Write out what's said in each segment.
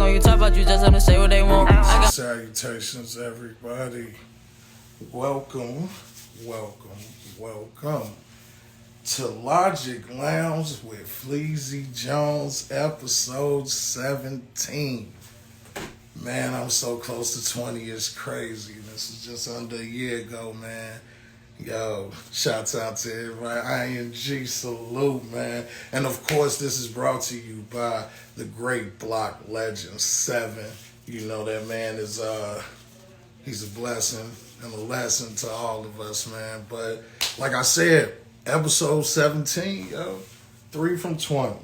when you talk about you, just let them say what they want. Salutations, everybody. Welcome, welcome, welcome to Logic Lounge with Fleezy Jones, episode 17. Man, I'm so close to 20. It's crazy. This is just under a year ago, man. Yo, shouts out to everybody. ING salute, man. And of course, this is brought to you by the great block legend, Seven. You know that man is he's a blessing and a lesson to all of us, man. But like I said, episode 17, yo, 3 from 20.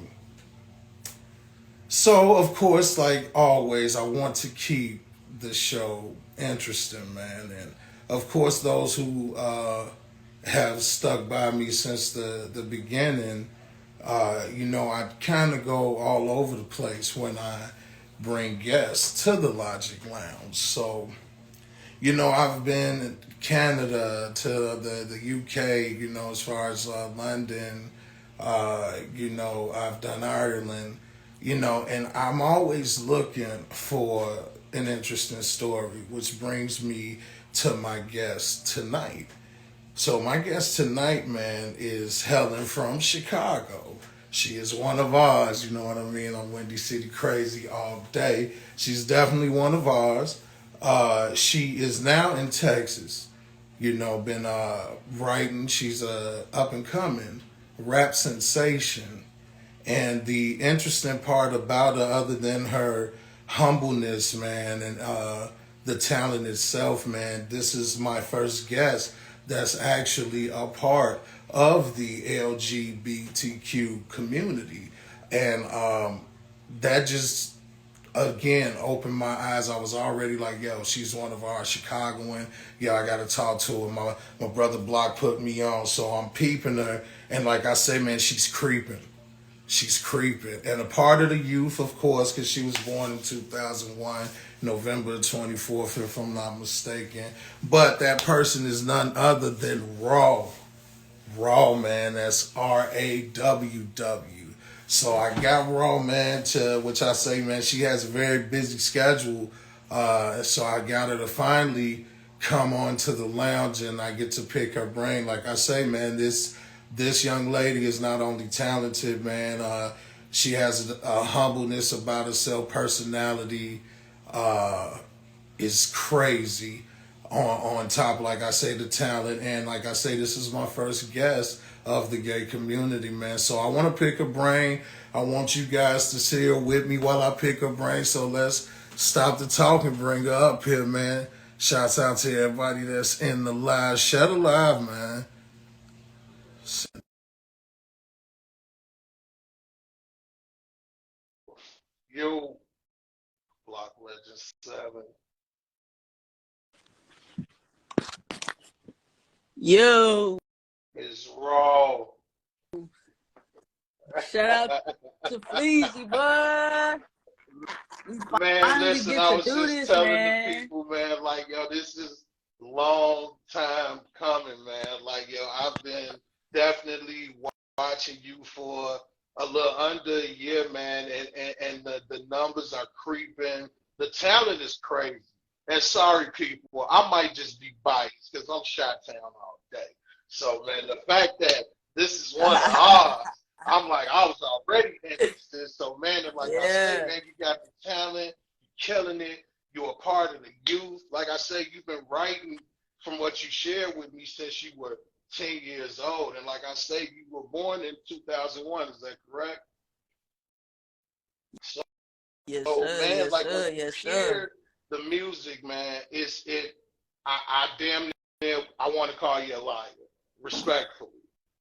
So of course, like always, I want to keep the show interesting, man. And of course, those who have stuck by me since the beginning, I kind of go all over the place when I bring guests to the Logic Lounge. So, I've been in Canada to the UK, as far as London, I've done Ireland, and I'm always looking for an interesting story, which brings me to my guest tonight. So my guest tonight, man, is Helen from Chicago. She is one of ours, you know what I mean? I'm Windy City crazy all day. She's definitely one of ours. She is now in Texas, been writing. She's a up and coming rap sensation. And the interesting part about her, other than her humbleness, man, and the talent itself, man, this is my first guest that's actually a part of the LGBTQ community. And that just, again, opened my eyes. I was already like, yo, she's one of our Chicagoan. Yo, I got to talk to her. My brother Block put me on, so I'm peeping her. And like I say, man, she's creeping. She's creeping. And a part of the youth, of course, because she was born in 2001, November 24th, if I'm not mistaken. But that person is none other than Raww. Raww, man. That's RAWW. So I got Raww, man, which I say, man, she has a very busy schedule. So I got her to finally come on to the lounge and I get to pick her brain. Like I say, man, this young lady is not only talented, man. She has a humbleness about herself. Personality is crazy. On top, like I say, the talent, and like I say, this is my first guest of the gay community, man. So I want to pick her brain. I want you guys to sit here with me while I pick her brain. So let's stop the talk and bring her up here, man. Shouts out to everybody that's in the live. Shut alive, man. Yo, Block Legend 7. Yo, It's Raww. shout out to Fleezy, boy. We Man, finally listen, get I to was do just this, telling the man. people, man, like, yo, this is long time coming, man. Like, yo, I've been definitely watching you for a little under a year, man, and the numbers are creeping. The talent is crazy. And sorry, people, I might just be biased because I'm Chi-Town all day. So, man, the fact that this is one of ours, I'm like, I was already interested. So, man, and like I say, Yeah. man, you got the talent, you're killing it, you're a part of the youth. Like I say, you've been writing from what you shared with me since you were 10 years old. And like I say, you were born in 2001, is that correct? Yes, So, sir. man, Yes, like when sir. you Yes, sir. hear the music, man, I damn near, I want to call you a liar, respectfully.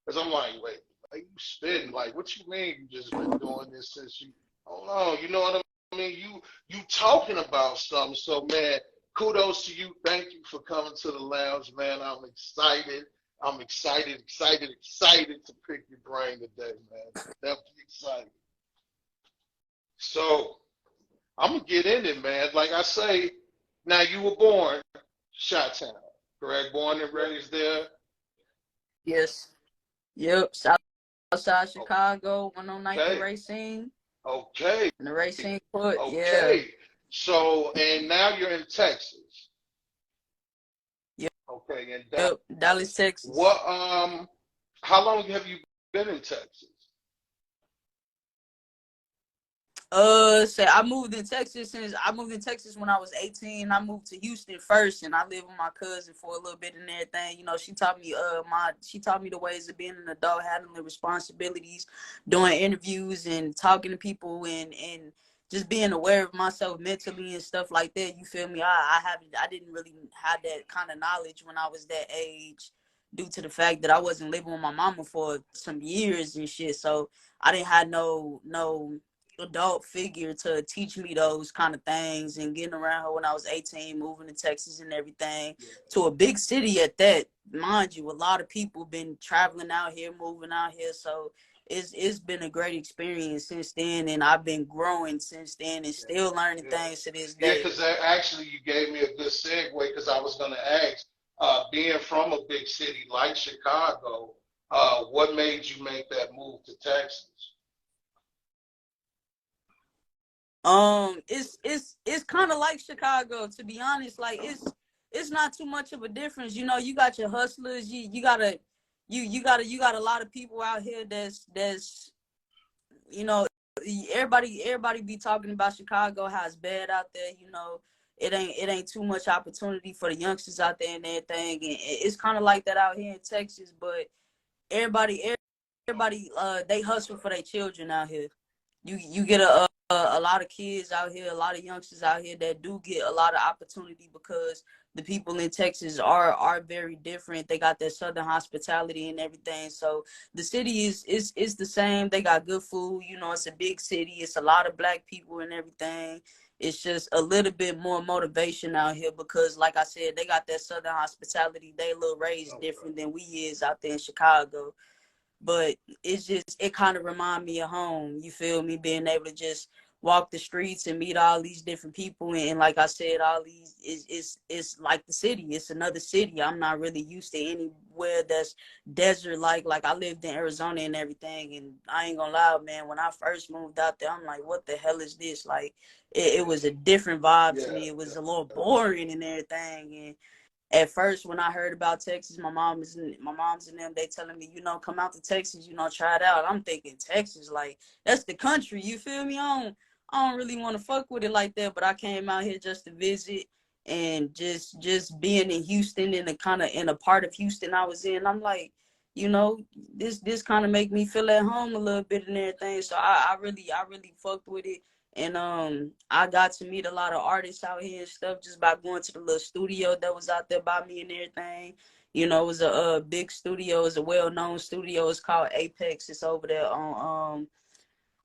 Because I'm like, wait, are you spitting? Like, what you mean you just been doing this since you, hold on, you know what I mean? You talking about something. So, man, kudos to you. Thank you for coming to the lounge, man. I'm excited. I'm excited, excited, excited to pick your brain today, man. Definitely excited. So, I'm gonna get in it, man. Like I say, now you were born Chi-Town, correct? Born and raised there. Yes. Yep. Southside Chicago, 109th and Okay, Racine. Okay. in the racing court. Yeah. Okay. So, and now you're in Texas. Yep. Okay, in Yep. Dallas, Dallas. Texas. What how long have you been in Texas? Say I moved in Texas when I was 18. I moved to Houston first, and I lived with my cousin for a little bit and everything. You know, she taught me the ways of being an adult, handling responsibilities, doing interviews and talking to people, and just being aware of myself mentally and stuff like that. You feel me? I didn't really have that kind of knowledge when I was that age, due to the fact that I wasn't living with my mama for some years and shit. So I didn't have no adult figure to teach me those kind of things, and getting around her when I was 18, moving to Texas and everything, to a big city at that. Mind you, a lot of people been traveling out here, moving out here. So it's been a great experience since then, and I've been growing since then and still learning Yeah. things to this Yeah, day. because actually you gave me a good segue because I was going to ask, being from a big city like Chicago, what made you make that move to Texas? It's kind of like Chicago, to be honest. Like it's not too much of a difference. You know, you got your hustlers. You got a lot of people out here that's you know, everybody be talking about Chicago, how it's bad out there. You know, it ain't too much opportunity for the youngsters out there and everything. And it's kind of like that out here in Texas. But everybody they hustle for their children out here. You get a lot of kids out here, a lot of youngsters out here that do get a lot of opportunity, because the people in Texas are very different. They got that southern hospitality and everything. So the city is the same. They got good food. You know, it's a big city. It's a lot of black people and everything. It's just a little bit more motivation out here because, like I said, they got that southern hospitality. They a little raised different than we is out there in Chicago. But it kind of remind me of home. You feel me? Being able to just walk the streets and meet all these different people, and like I said, all these is like the city. It's another city. I'm not really used to anywhere that's desert like I lived in Arizona and everything. And I ain't gonna lie, man, when I first moved out there, I'm like, what the hell is this? Like it was a different vibe to Yeah, me. It was a little yeah. boring and everything. And at first, when I heard about Texas, my mom's and them, they telling me, come out to Texas, try it out. I'm thinking Texas, like that's the country. You feel me? I don't really want to fuck with it like that. But I came out here just to visit, and just being in Houston, in a kind of in a part of Houston I was in. I'm like, you know, this kind of make me feel at home a little bit and everything. So I really fucked with it. And I got to meet a lot of artists out here and stuff just by going to the little studio that was out there by me and everything. You know, it was a big studio. It's a well-known studio. It's called Apex. It's over there on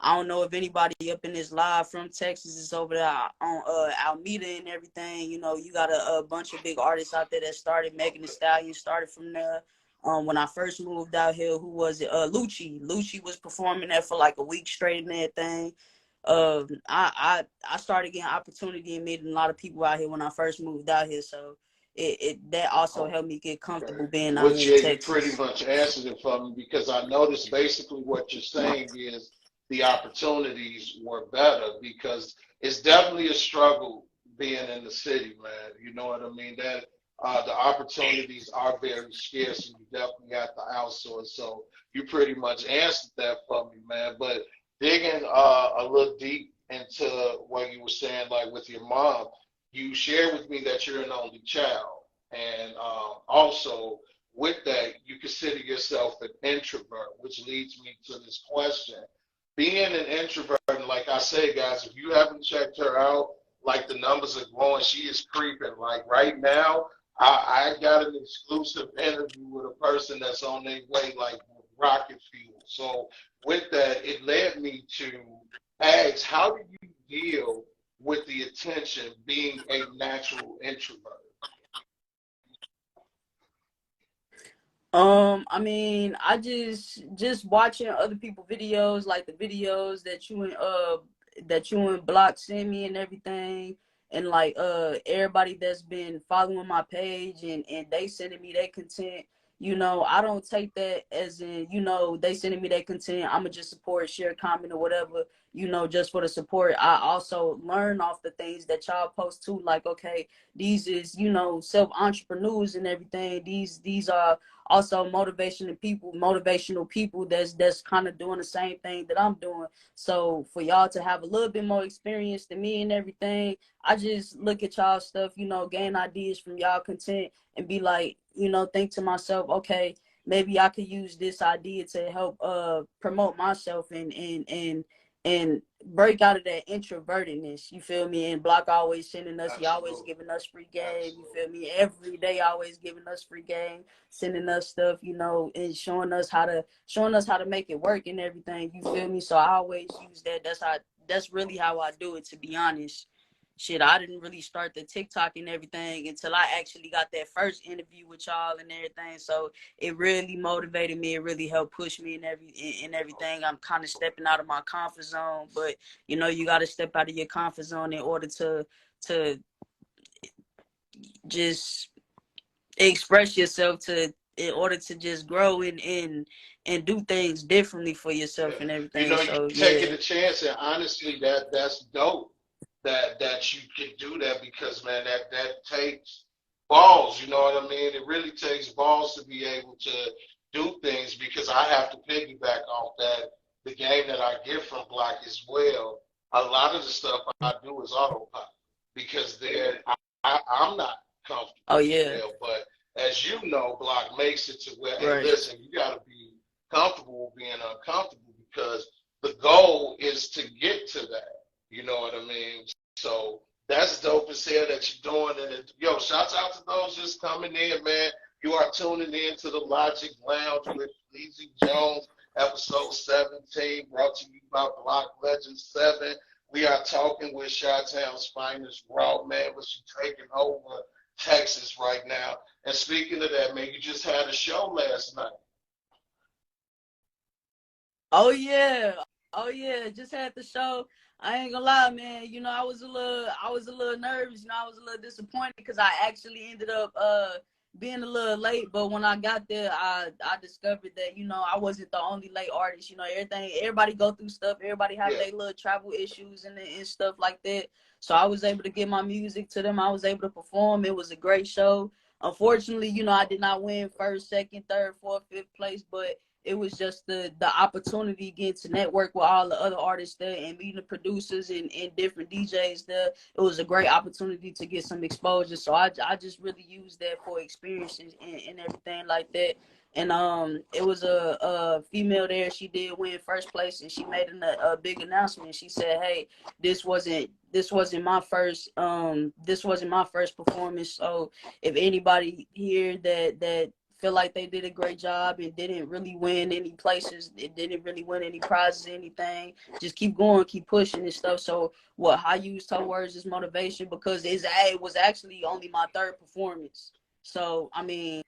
I don't know if anybody up in this live from Texas is over there on Alameda and everything. You know, you got a bunch of big artists out there that started. Megan Thee Stallion started from there. When I first moved out here, who was it? Lucci. Lucci was performing there for like a week straight and everything. I started getting opportunity and meeting a lot of people out here when I first moved out here. So it that also Oh, helped me get okay. comfortable being out Which, here in yeah, you pretty Texas. much answered it for me because I noticed basically what you're saying is the opportunities were better because it's definitely a struggle being in the city, man. You know what I mean? That the opportunities are very scarce and you definitely have to outsource. So you pretty much answered that for me, man. But digging a little deep into what you were saying, like with your mom, you shared with me that you're an only child. And also, with that, you consider yourself an introvert, which leads me to this question. Being an introvert, and like I say, guys, if you haven't checked her out, like the numbers are growing, she is creeping. Like right now, I got an exclusive interview with a person that's on their way, like rocket fuel. So with that, it led me to ask, how do you deal with the attention being a natural introvert? I mean, I just watching other people videos, like the videos that you and Block send me and everything, and like everybody that's been following my page and they sending me their content. you know, I don't take that as in, you know, they sending me that content, I'ma just support, share, comment, or whatever, you know, just for the support. I also learn off the things that y'all post too. Like, okay, these is, you know, self entrepreneurs and everything. These are also motivational people that's kind of doing the same thing that I'm doing. So for y'all to have a little bit more experience than me and everything, I just look at y'all stuff, you know, gain ideas from y'all content and be like, you know, think to myself, okay, maybe I could use this idea to help promote myself and break out of that introvertedness. You feel me? And Block always sending us, he always Absolutely. giving us free game. You Absolutely. feel me? Every day always giving us free game, sending us stuff, you know, and showing us how to make it work and everything. You feel me? So I always use that. That's really how I do it, to be honest. Shit, I didn't really start the TikTok and everything until I actually got that first interview with y'all and everything. So it really motivated me. It really helped push me in everything. I'm kind of stepping out of my comfort zone, but you know, you got to step out of your comfort zone in order to just express yourself, to in order to just grow and do things differently for Yeah. yourself and You everything. know, you So taking yeah. a chance, and honestly, that's dope. That you can do that because man, that takes balls. You know what I mean? It really takes balls to be able to do things because I have to piggyback off that. The game that I get from Black as well. A lot of the stuff I do is autopilot because I'm not Oh comfortable as yeah. well. But as you know, Block makes it to where, hey, Right. listen, you got to be comfortable being uncomfortable because the goal is to get to that. You know what I mean? So that's dope as hell that you're doing. And yo, shouts out to those just coming in, man. You are tuning in to the Logic Lounge with Fleezy Jones, episode 17, brought to you by Block Legend 7. We are talking with Chi-Town's finest Raww, man, which is taking over Texas right now. And speaking of that, man, you just had a show last night. Oh yeah. Oh yeah. Just had the show. I ain't gonna lie, man. You know, I was a little nervous. You know, I was a little disappointed because I actually ended up being a little late. But when I got there, I discovered that, you know, I wasn't the only late artist. You know, everybody go through stuff. Everybody have Yeah. their little travel issues and stuff like that. So I was able to get my music to them. I was able to perform. It was a great show. Unfortunately, you know, I did not win first, second, third, fourth, fifth place, but it was just the opportunity again to network with all the other artists there and meeting the producers and different DJs there. It was a great opportunity to get some exposure. So I just really used that for experiences and everything like that. And it was a female there. She did win first place, and she made a big announcement. She said, "Hey, this wasn't my first performance. So if anybody here that feel like they did a great job and didn't really win any places, it didn't really win any prizes, anything, just keep going, keep pushing and stuff." So what I used her words as motivation because it was actually only my third performance. So I mean,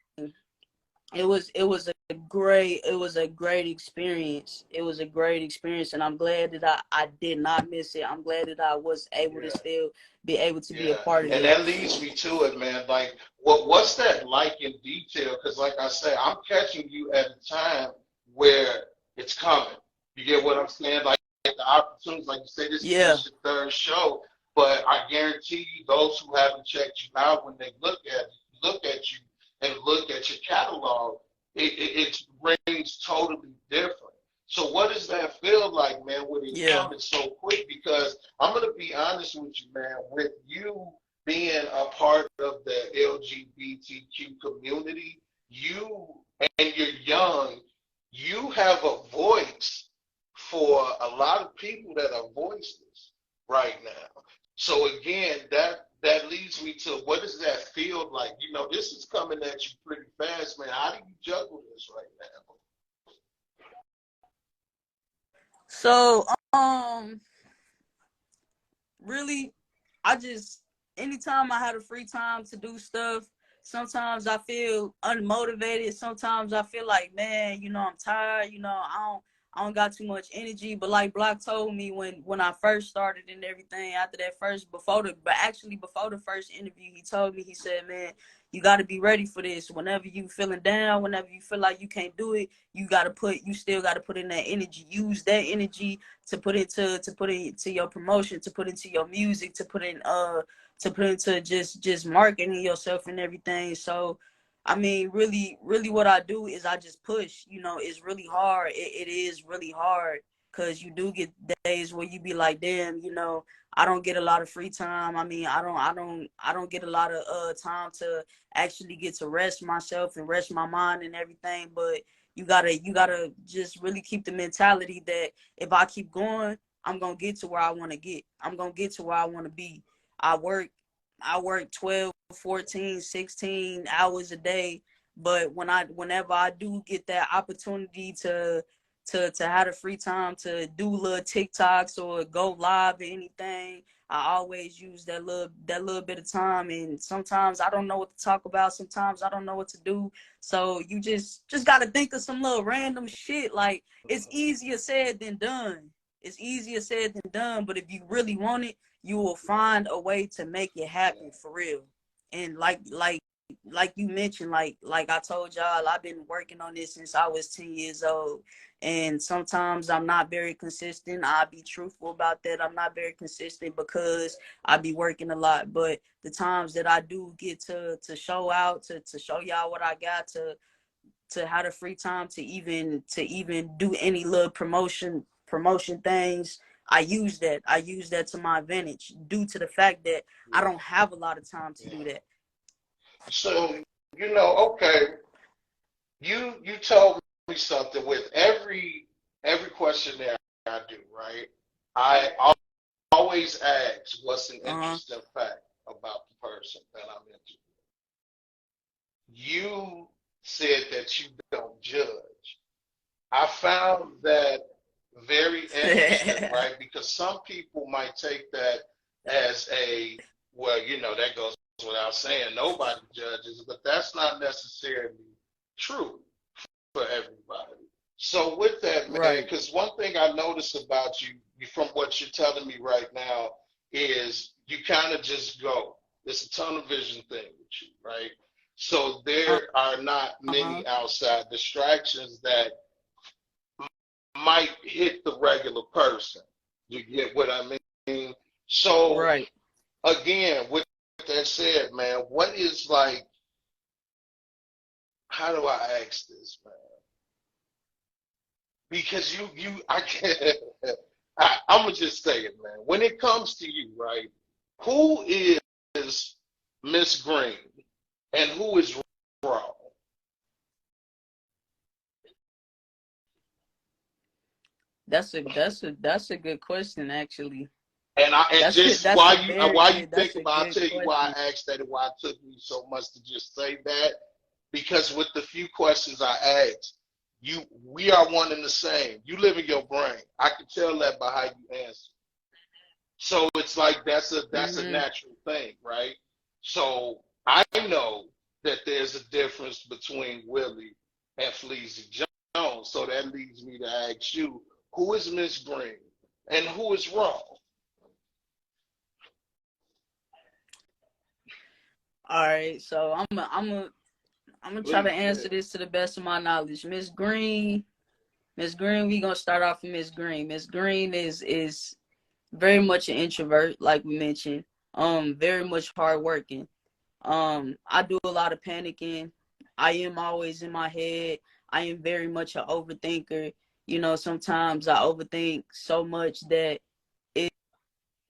it was a great experience. It was a great experience, and I'm glad that I did not miss it. I'm glad that I was able to Yeah. still be able to be a Yeah, part of and it. that leads me to it, man. Like, what's that like in detail? Because, like I say, I'm catching you at a time where it's coming. You get what I'm saying? Like the opportunities, like you say, this is Yeah. just your third show, but I guarantee you, those who haven't checked you out, when they look at you, and look at your catalog, it rings totally different. So, what does that feel like, man, when it's Yeah. coming so quick? Because I'm gonna be honest with you, man. With you being a part of the LGBTQ community, you and you're young, you have a voice for a lot of people that are voiceless right now. So again, that leads me to what does that feel like? You know, this is coming at you pretty fast, man. How do you juggle this right now? So really, I just anytime I had a free time to do stuff, sometimes I feel unmotivated. Sometimes I feel like, man, you know, I'm tired. You know, I don't got too much energy. But like Block told me when I first started and everything, after that first before the first interview, he told me, he said, man, you got to be ready for this. Whenever you feeling down, whenever you feel like you can't do it, you still got to put in that energy. Use that energy to put into your promotion, to put into your music, to put into just marketing yourself and everything. So I mean, really, really what I do is I just push. It's really hard. It is really hard because you do get days where you be like, damn, I don't get a lot of free time. I mean, I don't get a lot of time to actually get to rest myself and rest my mind and everything. But you gotta just really keep the mentality that if I keep going, I'm gonna get to where I want to get. I'm gonna get to where I want to be. I work I work 12, 14, 16 hours a day. But whenever I do get that opportunity to have the free time to do little TikToks or go live or anything, I always use that little bit of time. And sometimes I don't know what to talk about. Sometimes I don't know what to do. So you just gotta think of some little random shit. Like, it's easier said than done. It's easier said than done. But if you really want it, you will find a way to make it happen for real. And like you mentioned, like I told y'all, I've been working on this since I was 10 years old. And sometimes I'm not very consistent. I'll be truthful about that. I'm not very consistent because I be working a lot. But the times that I do get to show out, to show y'all what I got, to have the free time to even do any little promotion things, I use that to my advantage due to the fact that I don't have a lot of time to do Yeah. that. So, okay, you told me something with every questionnaire I do, right? I always ask what's an Uh-huh. interesting fact about the person that I'm interviewing. You said that you don't judge. I found that very interesting, right? Because some people might take that as well, that goes without saying, nobody judges, but that's not necessarily true for everybody. So with that, man, Right. because one thing I notice about you from what you're telling me right now is you kind of just go. It's a tunnel vision thing with you, right? So there are not Uh-huh. many outside distractions that might hit the regular person. You get what I mean? So Right. again, with that said, man, what is like, how do I ask this, man? Because I can't, I'm gonna just say it, man. When it comes to you, right? Who is Miss Green and who is Raww? That's a good question, actually. And That's a, just that's a very while you good think that's a about, I'll good tell you why question. I asked that and why it took me so much to just say that. Because with the few questions I asked, we are one and the same. You live in your brain. I can tell that by how you answer. So it's like that's a Hmm. natural thing, right? So I know that there's a difference between Willie and Fleezy Jones. So that leads me to ask you, who is Miss Green and who is Raww? All right, so I'm gonna try to Please, answer yeah. this to the best of my knowledge. Miss Green, we gonna start off with Miss Green. Miss Green is very much an introvert, like we mentioned. Very much hardworking. I do a lot of panicking. I am always in my head. I am very much an overthinker. Sometimes I overthink so much that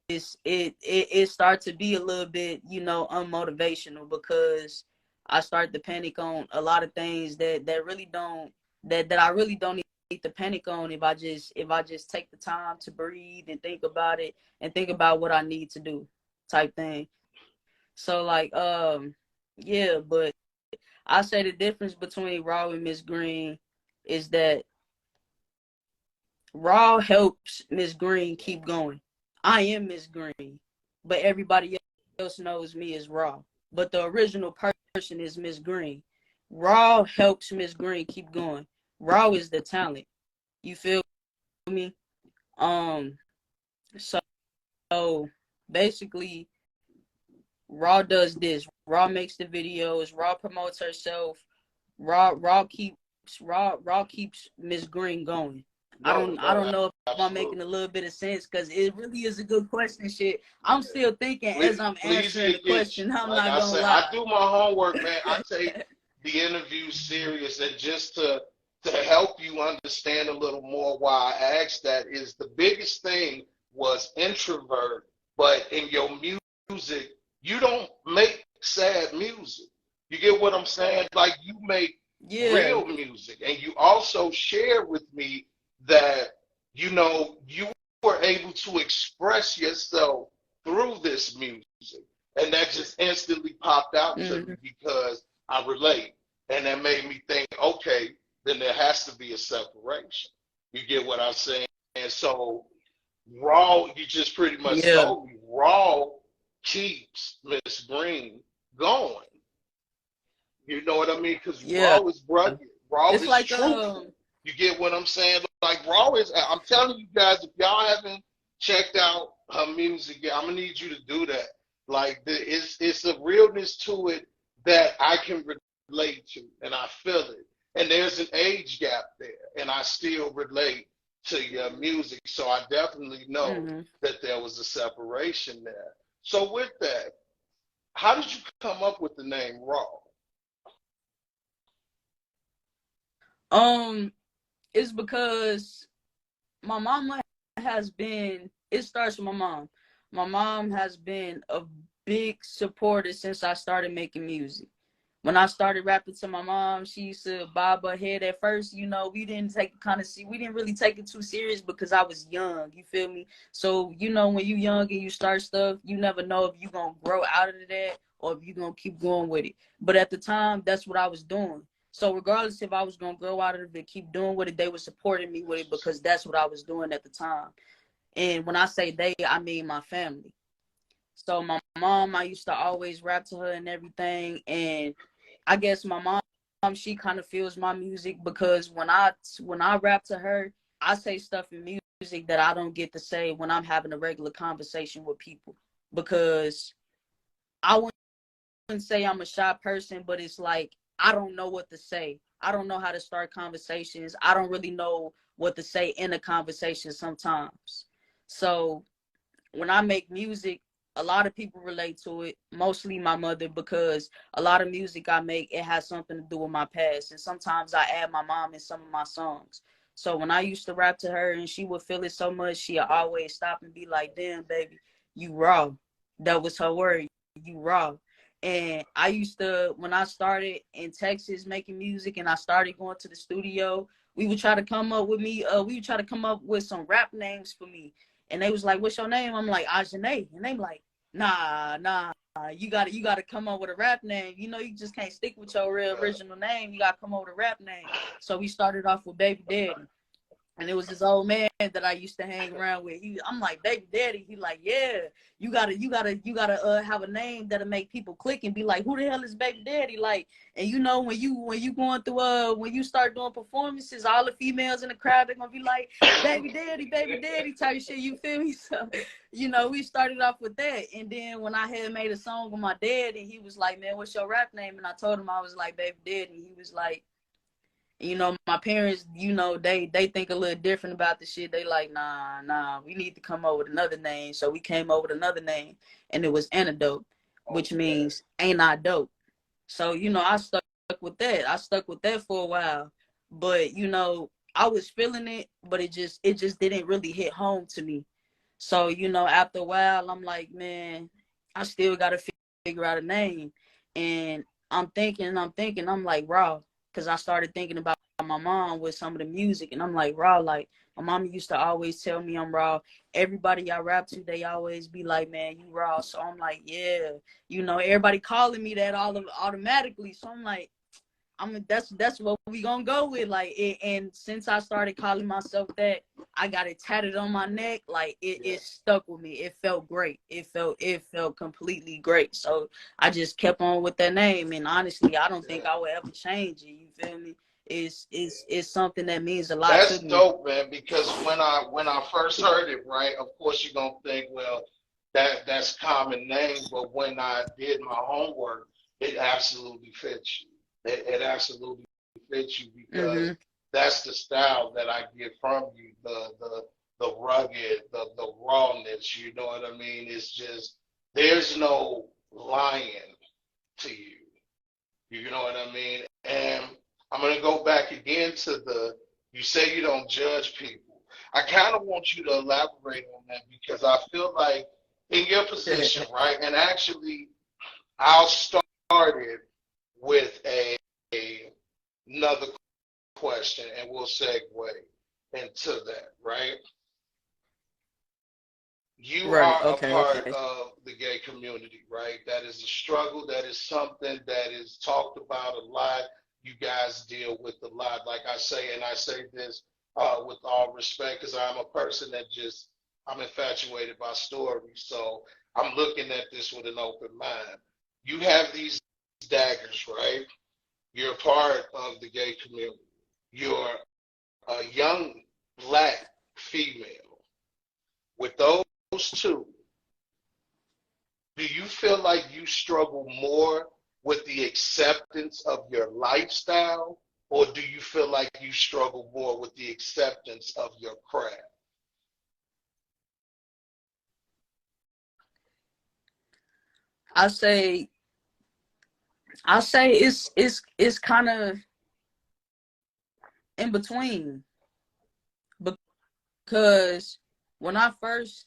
it starts to be a little bit, unmotivational because I start to panic on a lot of things that really don't that I really don't need to panic on if I just take the time to breathe and think about it and think about what I need to do, type thing. So like yeah, but I say the difference between Raww and Miss Green is that Raww helps Miss Green keep going. I am Miss Green, but everybody else knows me as Raww. But the original person is Miss Green. Raww helps Miss Green keep going. Raww is the talent. You feel me? Um, so basically, Raww does this. Raww makes the videos. Raww promotes herself. Raww keeps Miss Green going. No, I no, don't know if I'm making absolutely. a little bit of sense because it really is a good question. Shit, I'm still thinking as I'm Fleazy answering the will get you. question. I'm Like not I gonna said, I lie. do my homework, man. I take the interview serious, and just to help you understand a little more why I asked that is the biggest thing was introvert, but in your music, you don't make sad music. You get what I'm saying? Like you make Yeah, real music, and you also share with me that you were able to express yourself through this music. And that just instantly popped out to mm-hmm. me because I relate. And that made me think, okay, then there has to be a separation. You get what I'm saying? And so Raww, you just pretty much Yeah, told me, Raww keeps Miss Green going. You know what I mean? Because yeah. Raww is rugged. Raww It's is like truthful. You get what I'm saying? Like Raww is. I'm telling you guys, if y'all haven't checked out her music, I'm gonna need you to do that. Like it's a realness to it that I can relate to, and I feel it. And there's an age gap there, and I still relate to your music. So I definitely know mm-hmm. that there was a separation there. So with that, how did you come up with the name Raww? um, it's because my mama has been. It starts with my mom. My mom has been a big supporter since I started making music. When I started rapping to my mom, she used to bob her head at first. You know, we didn't really take it too serious because I was young. You feel me? So, you know, when you young and you start stuff, you never know if you gonna grow out of that or if you gonna keep going with it. But at the time, that's what I was doing. So regardless if I was gonna grow out of it, keep doing with it, they were supporting me with it because that's what I was doing at the time. And when I say they, I mean my family. So my mom, I used to always rap to her and everything. And I guess my mom, she kind of feels my music because when I rap to her, I say stuff in music that I don't get to say when I'm having a regular conversation with people. Because I wouldn't say I'm a shy person, but it's like I don't know what to say. I don't know how to start conversations. I don't really know what to say in a conversation sometimes. So when I make music, a lot of people relate to it, mostly my mother, because a lot of music I make, it has something to do with my past. And sometimes I add my mom in some of my songs. So when I used to rap to her and she would feel it so much, she'd always stop and be like, damn, baby, you raw. That was her word, you raw. And I used to, when I started in Texas making music and I started going to the studio, we would try to come up with we would try to come up with some rap names for me, and they was like, "What's your name?" I'm like, "Ajane," and they like, "Nah, you gotta come up with a rap name. You know, you just can't stick with your real original name. You gotta come up with a rap name." So we started off with Baby Daddy. And it was this old man that I used to hang around with. I'm like, Baby Daddy. He like, yeah, you gotta have a name that'll make people click and be like, who the hell is Baby Daddy? Like, and you know, when you going through when you start doing performances, all the females in the crowd, they're gonna be like, Baby Daddy type shit. You feel me? So, you know, we started off with that, and then when I had made a song with my dad, and he was like, man, what's your rap name? And I told him I was like Baby Daddy, and he was like, you know, my parents, you know, they think a little different about the shit. They like, nah, we need to come up with another name. So we came up with another name, and it was Antidote, which means ain't I dope. So, you know, I stuck with that. I stuck with that for a while. But, you know, I was feeling it, but it just didn't really hit home to me. So, you know, after a while, I'm like, man, I still got to figure out a name. And I'm like, Raww. Because I started thinking about my mom with some of the music. And I'm like, Raww, like, my mom used to always tell me I'm Raww. Everybody I rap to, they always be like, man, you Raww. So I'm like, yeah. You know, everybody calling me that automatically. So I'm like, that's what we gonna go with, like it. And since I started calling myself that, I got it tatted on my neck. Like it stuck with me. It felt great. It felt completely great. So I just kept on with that name, and honestly, I don't think I would ever change it. You feel me? is something that means a lot to That's me. dope, man. Because when I first heard it, right, of course you're gonna think, well, that's common name. But when I did my homework, it absolutely fits you. It absolutely fits you because Hmm. that's the style that I get from you. The rugged, the rawness. You know what I mean? It's just there's no lying to you. You know what I mean? And I'm going to go back again to you say you don't judge people. I kind of want you to elaborate on that because I feel like in your position, right? And actually, I'll start it with another question and we'll segue into that, right? You Right. are a Okay. part Okay. of the gay community, right? That is a struggle. That is something that is talked about a lot. You guys deal with a lot. Like I say, and I say this with all respect, because I'm a person that just, I'm infatuated by stories. So I'm looking at this with an open mind. You have these daggers, right? You're a part of the gay community. You're a young black female. With those two, do you feel like you struggle more with the acceptance of your lifestyle, or do you feel like you struggle more with the acceptance of your craft? I say I say it's kind of in between, because when I first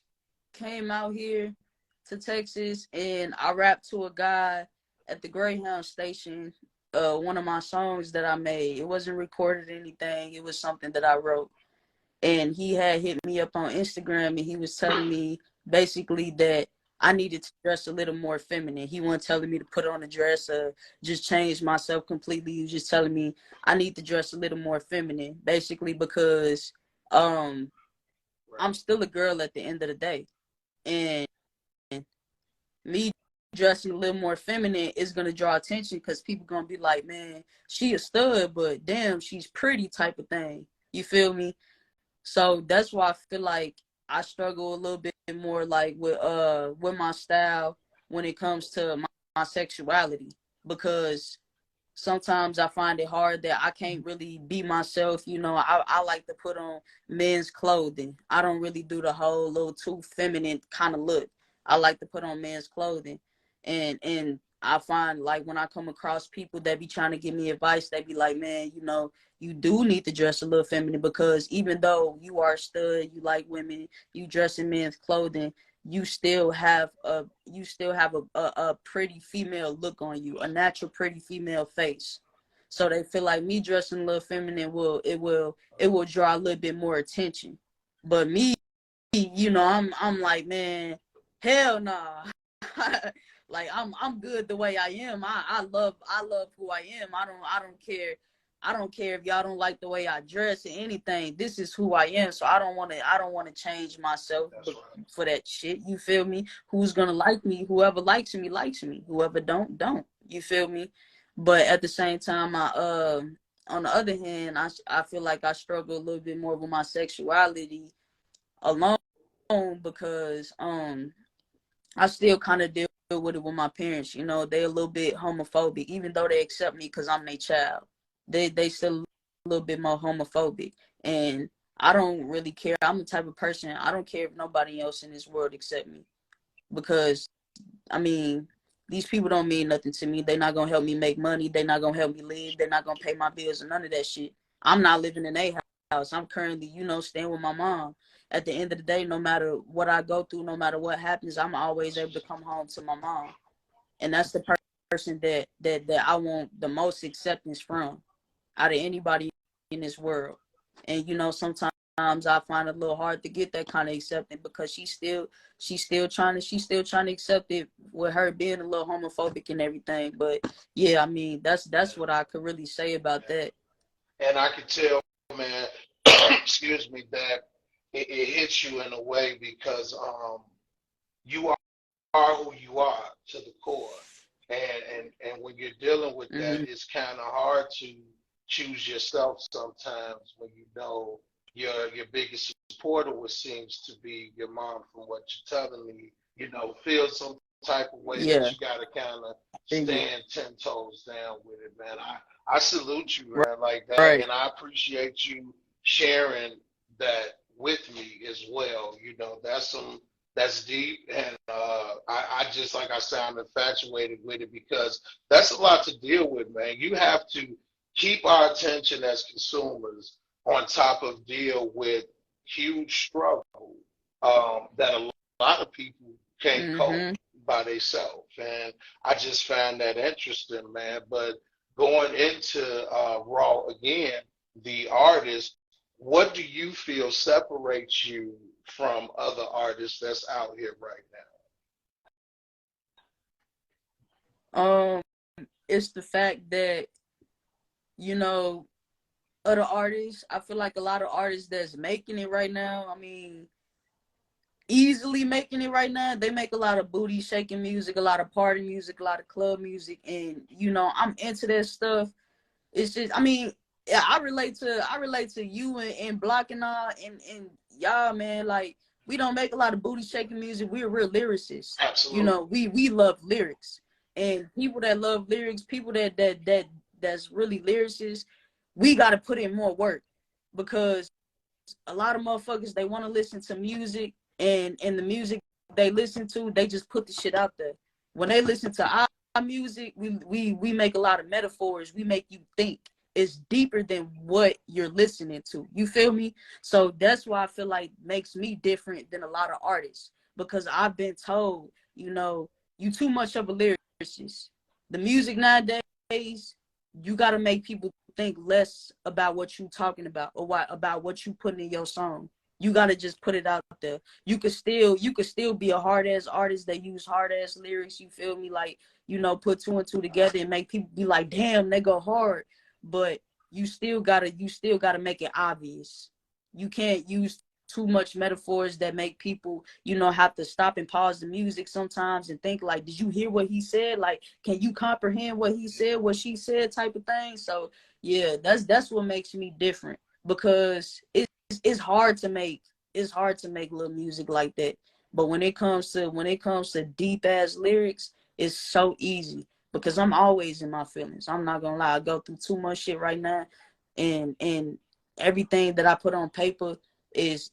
came out here to Texas and I rapped to a guy at the Greyhound station, one of my songs that I made, it wasn't recorded or anything. It was something that I wrote. And he had hit me up on Instagram and he was telling me basically that I needed to dress a little more feminine. He wasn't telling me to put on a dress or just change myself completely. He was just telling me I need to dress a little more feminine, basically because um Right. I'm still a girl at the end of the day. And me dressing a little more feminine is gonna draw attention because people gonna be like, man, she a stud, but damn, she's pretty type of thing. You feel me? So that's why I feel like I struggle a little bit more like with my style when it comes to my sexuality, because sometimes I find it hard that I can't really be myself. You know, I like to put on men's clothing. I don't really do the whole little too feminine kind of look. I like to put on men's clothing. And I find like when I come across people that be trying to give me advice, they be like, man, you know, you do need to dress a little feminine because even though you are a stud, you like women, you dress in men's clothing, you still have a pretty female look on you, a natural pretty female face. So they feel like me dressing a little feminine will draw a little bit more attention. But me, you know, I'm like, man, hell nah. Like I'm good the way I am. I love who I am. I don't care if y'all don't like the way I dress or anything. This is who I am. So I don't want to change myself That's right. for that shit. You feel me? Who's gonna like me? Whoever likes me likes me. Whoever don't. You feel me? But at the same time, on the other hand, I feel like I struggle a little bit more with my sexuality alone because I still kind of deal with it with my parents. You know, they a little bit homophobic, even though they accept me because I'm their child. They still a little bit more homophobic, and I don't really care. I'm the type of person, I don't care if nobody else in this world accept me, because I mean, these people don't mean nothing to me. They're not gonna help me make money. They're not gonna help me live. They're not gonna pay my bills or none of that shit. I'm not living in a house. I'm currently, you know, staying with my mom. At the end of the day, no matter what I go through, no matter what happens, I'm always able to come home to my mom, and that's the person that I want the most acceptance from out of anybody in this world. And you know, sometimes I find it a little hard to get that kind of acceptance because she's still trying to accept it with her being a little homophobic and everything. But yeah, I mean that's what I could really say about that. And I can tell, man, excuse me, that it hits you in a way because you are who you are to the core. And when you're dealing with that, Hmm. it's kind of hard to choose yourself sometimes when you know your biggest supporter, which seems to be your mom, from what you're telling me, feel some type of way that Yeah, you got to kind of figure. stand 10 toes down with it, man. I salute you, man, like that, Right. and I appreciate you sharing that with me as well. That's deep, and I just, like I said, I'm infatuated with it because that's a lot to deal with, man. You have to keep our attention as consumers on top of deal with huge struggle that a lot of people can't cope Mm-hmm. by themselves. And I just found that interesting, man. But going into Raw again, the artist, what do you feel separates you from other artists that's out here right Um, it's the fact that, you know, other artists, I feel like a lot of artists that's making it right now, I mean, easily making it right now, they make a lot of booty shaking music, a lot of party music, a lot of club music, and I'm into that stuff. It's just, I mean, yeah, I relate to you and Block and all, and y'all, man. Like, we don't make a lot of booty shaking music. We're real lyricists. now? Absolutely. We love lyrics, and people that love lyrics, people that's really lyricists, we got to put in more work, because a lot of motherfuckers, they want to listen to music, and the music they listen to, they just put the shit out there. When they listen to our music, we make a lot of metaphors. We make you think. It's deeper than what you're listening to. You feel me? So that's why I feel like makes me different than a lot of artists, because I've been told, you too much of a lyricist. The music nowadays, you got to make people think less about what you talking about, or about what you putting in your song. You got to just put it out there. You could still be a hard ass artist that use hard ass lyrics. You feel me? Like, put two and two together and make people be like, damn, they go hard. But you still gotta make it obvious. You can't use too much metaphors that make people, have to stop and pause the music sometimes and think like, did you hear what he said? Like, can you comprehend what he said, what she said, type of thing. So yeah, that's what makes me different, because it's hard to make little music like that. But when it comes to deep ass lyrics, it's so easy, because I'm always in my feelings. I'm not gonna lie, I go through too much shit right now, and everything that I put on paper is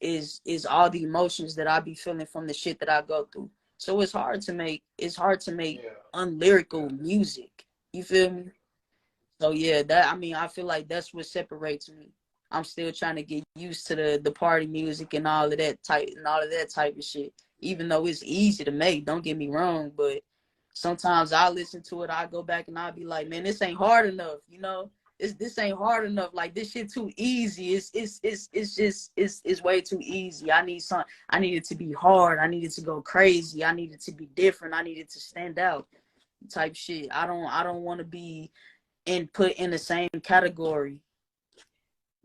all the emotions that I be feeling from the shit that I go through. So it's hard to make Yeah. unlyrical Yeah. music. You feel me? So yeah, I feel like that's what separates me. I'm still trying to get used to the party music and all of that type of shit. Even though it's easy to make, don't get me wrong, but sometimes I listen to it, I go back and I'll be like, man, this ain't hard enough, this ain't hard enough. Like, this shit too easy. It's way too easy. I need it to be hard. I need it to go crazy. I need it to be different. I need it to stand out, type shit. I don't want to be put in the same category.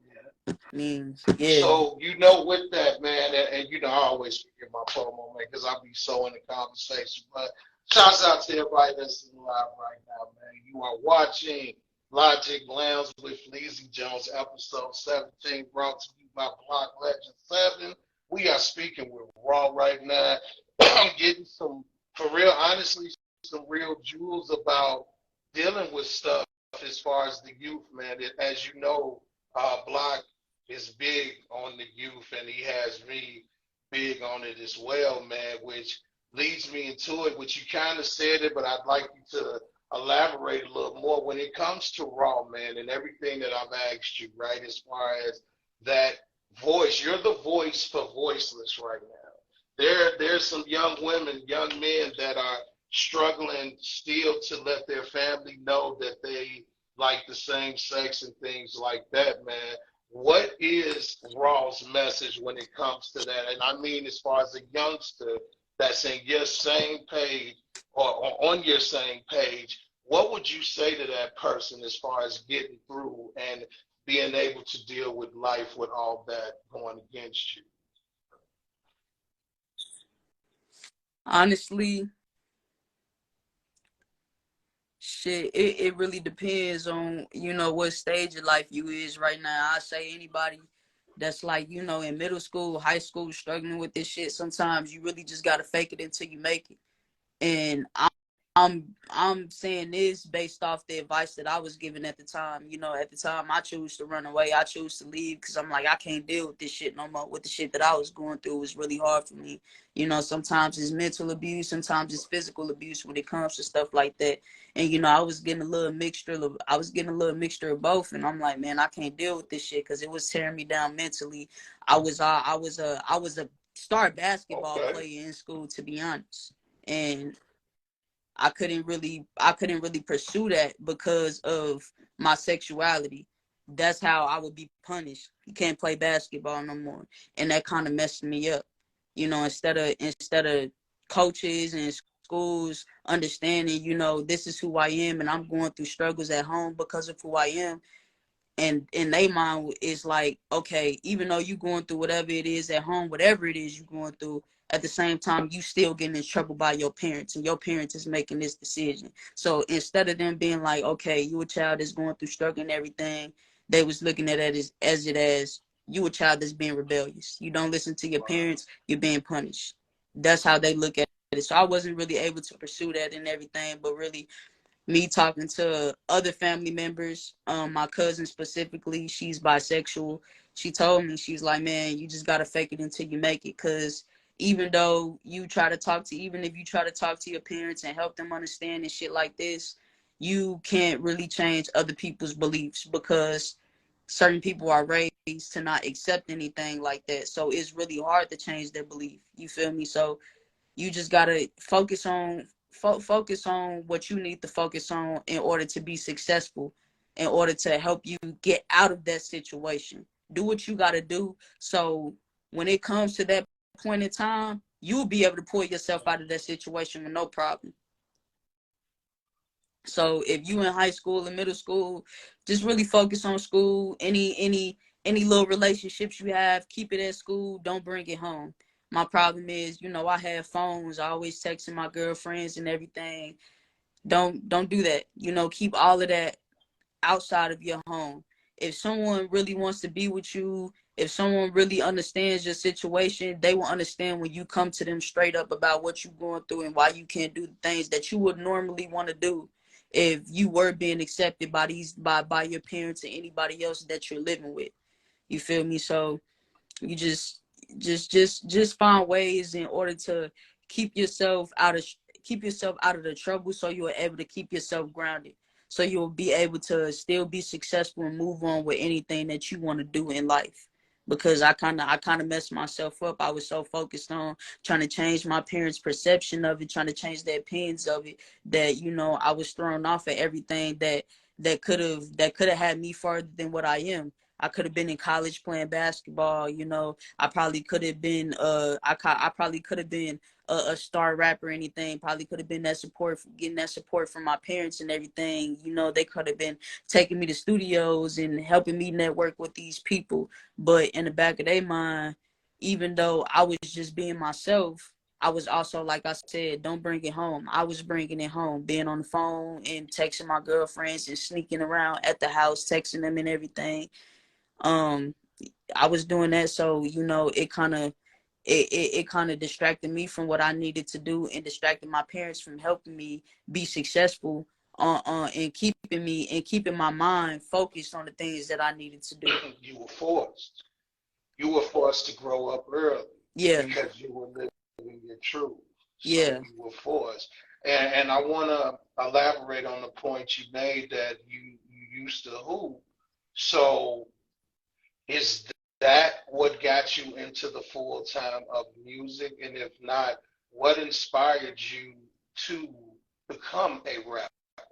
Yeah. I mean, yeah. So, with that, man, and I always forget my promo, man, because I'll be so in the conversation. But shouts out to everybody that's live right now, man. You are watching Logic Lounge with Fleezy Jones, episode 17, brought to you by Block Legend 7. We are speaking with Raw right now. I'm getting some, for real, honestly, some real jewels about dealing with stuff as far as the youth, man. As you know, Block is big on the youth, and he has me big on it as well, man, which leads me into it, which you kind of said it, but I'd like you to elaborate a little more when it comes to Raw, man, and everything that I've asked you, right, as far as that voice. You're the voice for voiceless right now. There's some young women, young men that are struggling still to let their family know that they like the same sex and things like that, man. What is Raw's message when it comes to that? And I mean, as far as a youngster that's in your same page, or on your same page, what would you say to that person as far as getting through and being able to deal with life with all that going against you? Honestly, shit, it really depends on, you know, what stage of life you is right now. I say anybody that's like, you know, in middle school, high school, struggling with this shit, sometimes you really just gotta fake it until you make it. And I'm saying this based off the advice that I was given at the time. You know, at the time I chose to run away. I chose to leave because I'm like, I can't deal with this shit no more. With the shit that I was going through, it was really hard for me. You know, sometimes it's mental abuse, sometimes it's physical abuse when it comes to stuff like that. And you know, I was getting a little mixture of both. And I'm like, man, I can't deal with this shit because it was tearing me down mentally. I was a star basketball Okay. player in school, to be honest. And I couldn't really pursue that because of my sexuality. That's how I would be punished. You can't play basketball no more. And that kind of messed me up. You know, instead of coaches and schools understanding, you know, this is who I am and I'm going through struggles at home because of who I am, and in their mind is like, okay, even though you going through whatever it is at home, whatever it is you going through, at the same time you still getting in trouble by your parents, and your parents is making this decision. So instead of them being like, okay, you a child that's going through struggle and everything, they was looking at it as you a child that's being rebellious. You don't listen to your Wow. parents, you're being punished. That's how they look at it. So I wasn't really able to pursue that and everything, but really me talking to other family members, my cousin specifically, she's bisexual. She told me, she's like, man, you just gotta fake it until you make it. Cause even if you try to talk to your parents and help them understand and shit like this, you can't really change other people's beliefs because certain people are raised to not accept anything like that. So it's really hard to change their belief. You feel me? So you just gotta focus on what you need to focus on in order to be successful, in order to help you get out of that situation. Do what you gotta do. So when it comes to that point in time, you'll be able to pull yourself out of that situation with no problem. So if you in high school and middle school, just really focus on school. Any little relationships you have, keep it at school. Don't bring it home. My problem is, you know, I have phones. I always texting my girlfriends and everything. Don't do that. You know, keep all of that outside of your home. If someone really wants to be with you, if someone really understands your situation, they will understand when you come to them straight up about what you're going through and why you can't do the things that you would normally want to do if you were being accepted by your parents and anybody else that you're living with. You feel me? So you just find ways in order to keep yourself out of keep yourself out of the trouble, so you're able to keep yourself grounded, so you'll be able to still be successful and move on with anything that you want to do in life. Because I kind of messed myself up. I was so focused on trying to change my parents' perception of it, trying to change their opinions of it, that, you know, I was thrown off at everything that could have had me further than what I am. I could have been in college playing basketball. You know, I probably could have been I probably could have been a star rapper or anything. Probably could have been that support, getting that support from my parents and everything. You know, they could have been taking me to studios and helping me network with these people. But in the back of their mind, even though I was just being myself, I was also, like I said, don't bring it home. I was bringing it home, being on the phone and texting my girlfriends and sneaking around at the house, texting them and everything. um I was doing that, so you know, it kind of distracted me from what I needed to do, and distracted my parents from helping me be successful, and keeping my mind focused on the things that I needed to do. You were forced. You were forced to grow up early Yeah, because you were living your truth. So yeah. you were forced. And I want to elaborate on the point you made that you used to hoop. So is that what got you into the full time of music? And if not, what inspired you to become a rap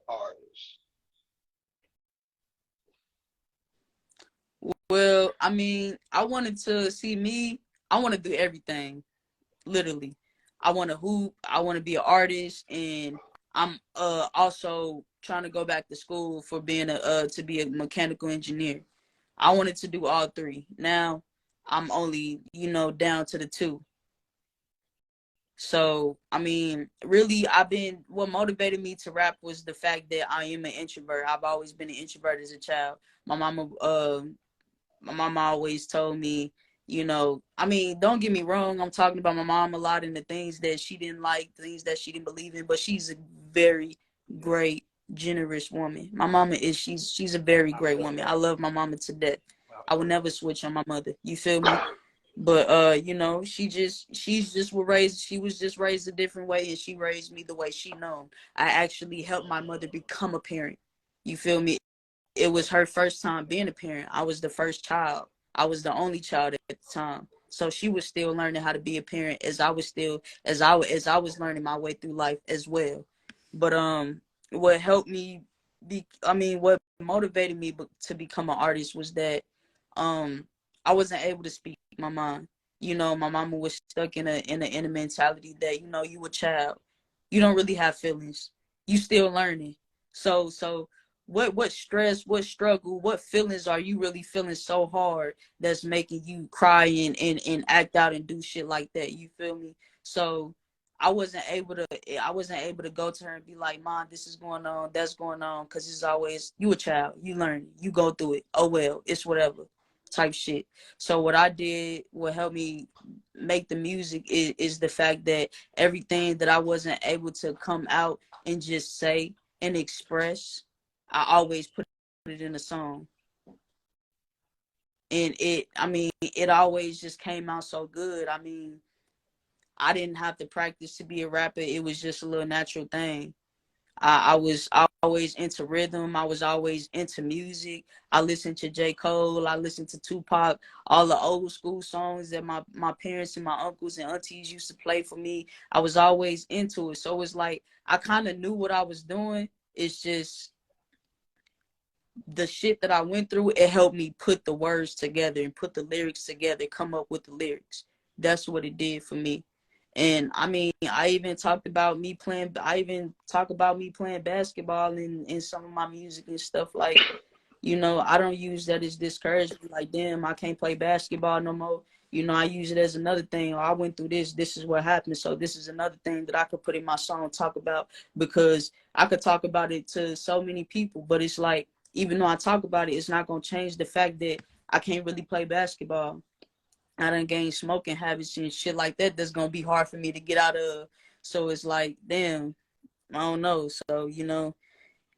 artist? Well, I mean, I want to do everything, literally. I want to hoop, I want to be an artist, and I'm also trying to go back to school for being to be a mechanical engineer. I wanted to do all three. Now I'm only, you know, down to the two. So, I mean, really, what motivated me to rap was the fact that I am an introvert. I've always been an introvert as a child. My mama, my mama always told me, I mean, don't get me wrong. I'm talking about my mom a lot and the things that she didn't like, things that she didn't believe in, but she's a very great, generous woman. My mama she's a very great woman. I love my mama to death. I would never switch on my mother. You feel me? But she was just raised a different way, and she raised me the way she known. I actually helped my mother become a parent. You feel me? It was her first time being a parent. I was the first child. I was the only child at the time. So she was still learning how to be a parent as I was still as I was learning my way through life as well. But what helped me what motivated me to become an artist was that um I wasn't able to speak my mind. My mama was stuck in a mentality that, you a child. You don't really have feelings. You still learning. So what stress, what struggle, what feelings are you really feeling so hard that's making you cry and act out and do shit like that? You feel me? So I wasn't able to go to her and be like, Mom, this is going on, that's going on, because it's always, you a child, you learn, you go through it. Oh well, it's whatever type shit. So what I did, what helped me make the music is the fact that everything that I wasn't able to come out and just say and express, I always put it in a song. And it always just came out so good. I mean, I didn't have to practice to be a rapper. It was just a little natural thing. I was always into rhythm. I was always into music. I listened to J. Cole. I listened to Tupac, all the old school songs that my parents and my uncles and aunties used to play for me. I was always into it. So it's like I kind of knew what I was doing. It's just the shit that I went through, it helped me put the words together and put the lyrics together, come up with the lyrics. That's what it did for me. And I mean, I even talk about me playing basketball in some of my music and stuff. Like, I don't use that as discouragement. Like, damn, I can't play basketball no more. I use it as another thing. Oh, I went through this. This is what happened. So this is another thing that I could put in my song, talk about, because I could talk about it to so many people. But it's like, even though I talk about it, it's not going to change the fact that I can't really play basketball. I done gained smoking habits and shit like that. That's going to be hard for me to get out of. So it's like, damn, I don't know. So,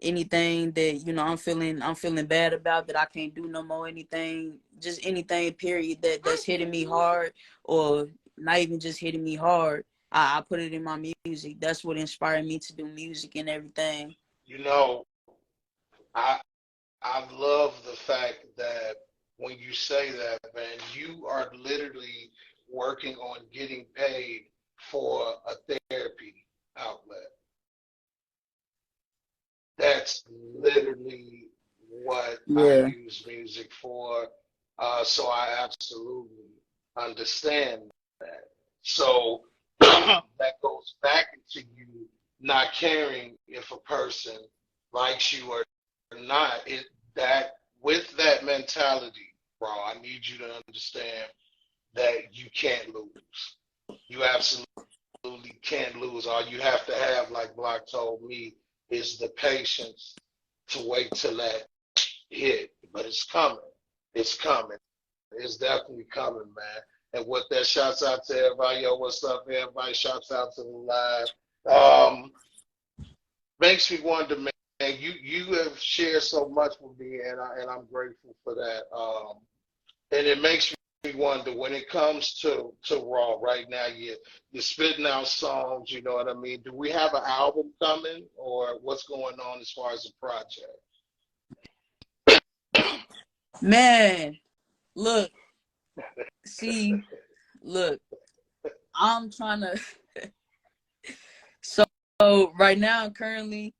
anything that I'm feeling bad about, that I can't do no more, anything, just anything period that's hitting me hard, or not even just hitting me hard, I put it in my music. That's what inspired me to do music and everything. You know, I I love the fact that when you say that, man, you are literally working on getting paid for a therapy outlet. That's literally what I Yeah. use music for. So I absolutely understand that. So that goes back into you not caring if a person likes you or not. That with that mentality, bro, I need you to understand that you can't lose. You absolutely can't lose. All you have to have, like Block told me, is the patience to wait till that hit. But it's coming. It's coming. It's definitely coming, man. And with that, shouts out to everybody. Yo, what's up, everybody? Shouts out to the live. Um, Makes me wonder, man. You have shared so much with me, and I'm grateful for that. And it makes me wonder when it comes to Raw right now. You're spitting out songs. You know what I mean? Do we have an album coming, or what's going on as far as the project? Man, look, see, look, I'm trying to. So right now, currently,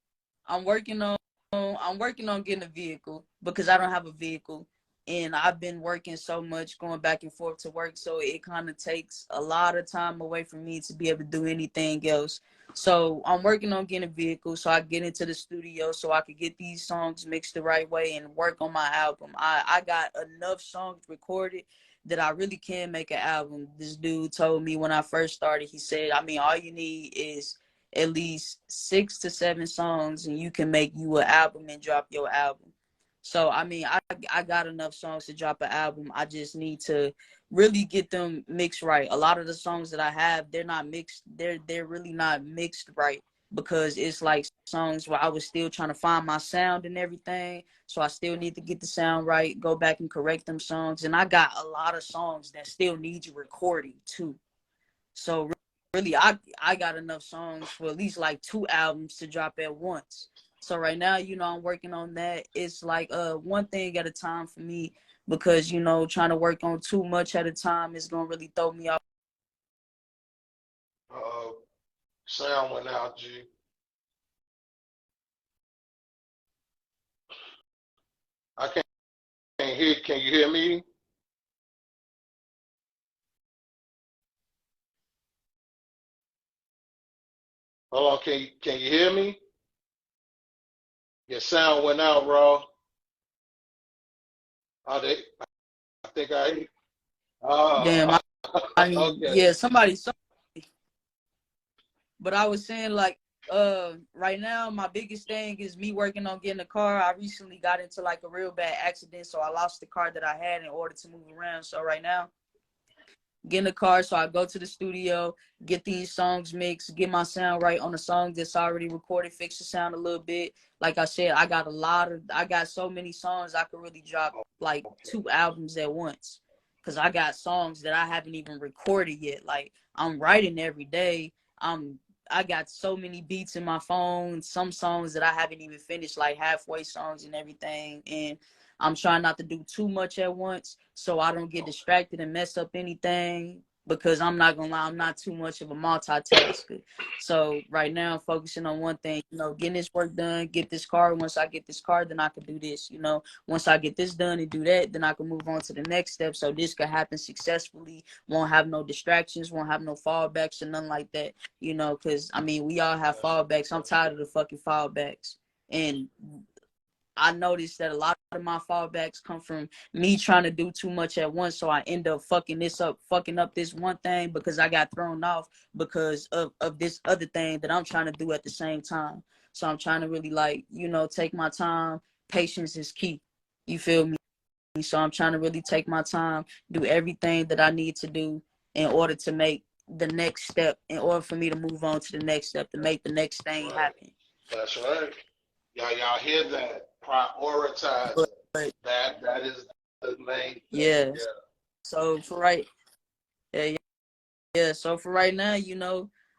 I'm working on I'm working on getting a vehicle, because I don't have a vehicle, and I've been working so much, going back and forth to work, so it kind of takes a lot of time away from me to be able to do anything else. So I'm working on getting a vehicle so I get into the studio so I could get these songs mixed the right way and work on my album. I got enough songs recorded that I really can make an album. This dude told me when I first started, he said, I mean, all you need is at least 6 to 7 songs and you can make you an album and drop your album. So I mean, I got enough songs to drop an album. I just need to really get them mixed right. A lot of the songs that I have, they're not mixed. They're really not mixed right because it's like songs where I was still trying to find my sound and everything. So I still need to get the sound right, go back and correct them songs. And I got a lot of songs that still need you recording too. So really, I got enough songs for at least like 2 albums to drop at once. So right now, I'm working on that. It's like one thing at a time for me because trying to work on too much at a time is gonna really throw me off. Uh, Sound went out, G. I can't hear. Can you hear me? Hold on. Can you hear me? Your sound went out, Raw. Oh, I think I. Damn, Oh, I mean, okay. yeah, somebody. But I was saying like right now my biggest thing is me working on getting a car. I recently got into like a real bad accident, so I lost the car that I had in order to move around. So right now get in the car so I go to the studio, get these songs mixed, get my sound right on the song that's already recorded, fix the sound a little bit. Like I said, I got so many songs I could really drop like 2 albums at once. Cause I got songs that I haven't even recorded yet. Like I'm writing every day. I'm I got so many beats in my phone, some songs that I haven't even finished, like halfway songs and everything. And I'm trying not to do too much at once so I don't get distracted and mess up anything because I'm not gonna lie, I'm not too much of a multitasker. So right now I'm focusing on one thing, getting this work done, get this car. Once I get this car, then I can do this. Once I get this done and do that, then I can move on to the next step. So this could happen successfully, won't have no distractions, won't have no fallbacks or nothing like that, because I mean we all have fallbacks. I'm tired of the fucking fallbacks. And I noticed that a lot of my fallbacks come from me trying to do too much at once. So I end up fucking up this one thing because I got thrown off because of this other thing that I'm trying to do at the same time. So I'm trying to really take my time. Patience is key. You feel me? So I'm trying to really take my time, do everything that I need to do in order to make the next step, in order for me to move on to the next step, to make the next thing Right. happen. That's right. Y'all hear that? Prioritizing. But That is the main thing. yeah. So for right, yeah, yeah. So for right now,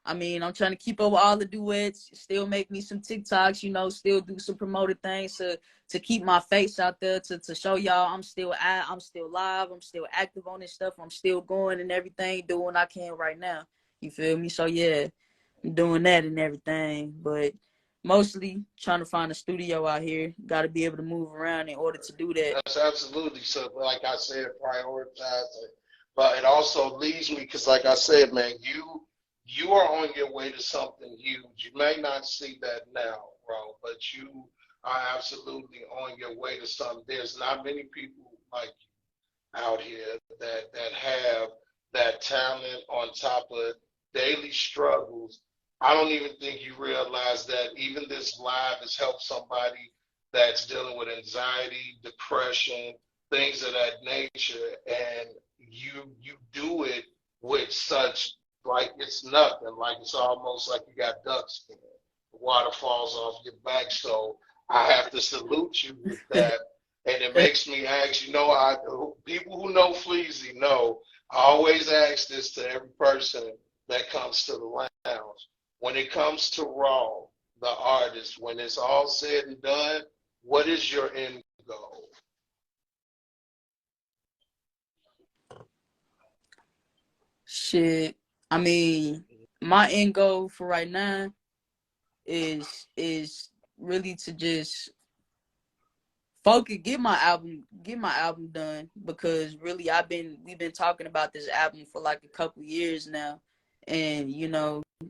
I mean, I'm trying to keep up with all the duets, still make me some TikToks, still do some promoted things to keep my face out there, to show y'all I'm still live, I'm still active on this stuff, I'm still going and everything, doing what I can right now. You feel me? So yeah, I'm doing that and everything, but mostly trying to find a studio out here. Got to be able to move around in order to do that. That's absolutely so. Like I said, prioritizing, but it also leads me because, like I said, man, you are on your way to something huge. You may not see that now, bro, but you are absolutely on your way to something. There's not many people like you out here that have that talent on top of daily struggles. I don't even think you realize that even this live has helped somebody that's dealing with anxiety, depression, things of that nature, and you do it with such like it's nothing, like it's almost like you got duck skin. The water falls off your back, so I have to salute you with that. And it makes me ask, people who know Fleezy know, I always ask this to every person that comes to the lounge. When it comes to Raww, the artist, when it's all said and done, what is your end goal? Shit. I mean, my end goal for right now is really to just focus, get my album done because really we've been talking about this album for like a couple years now, and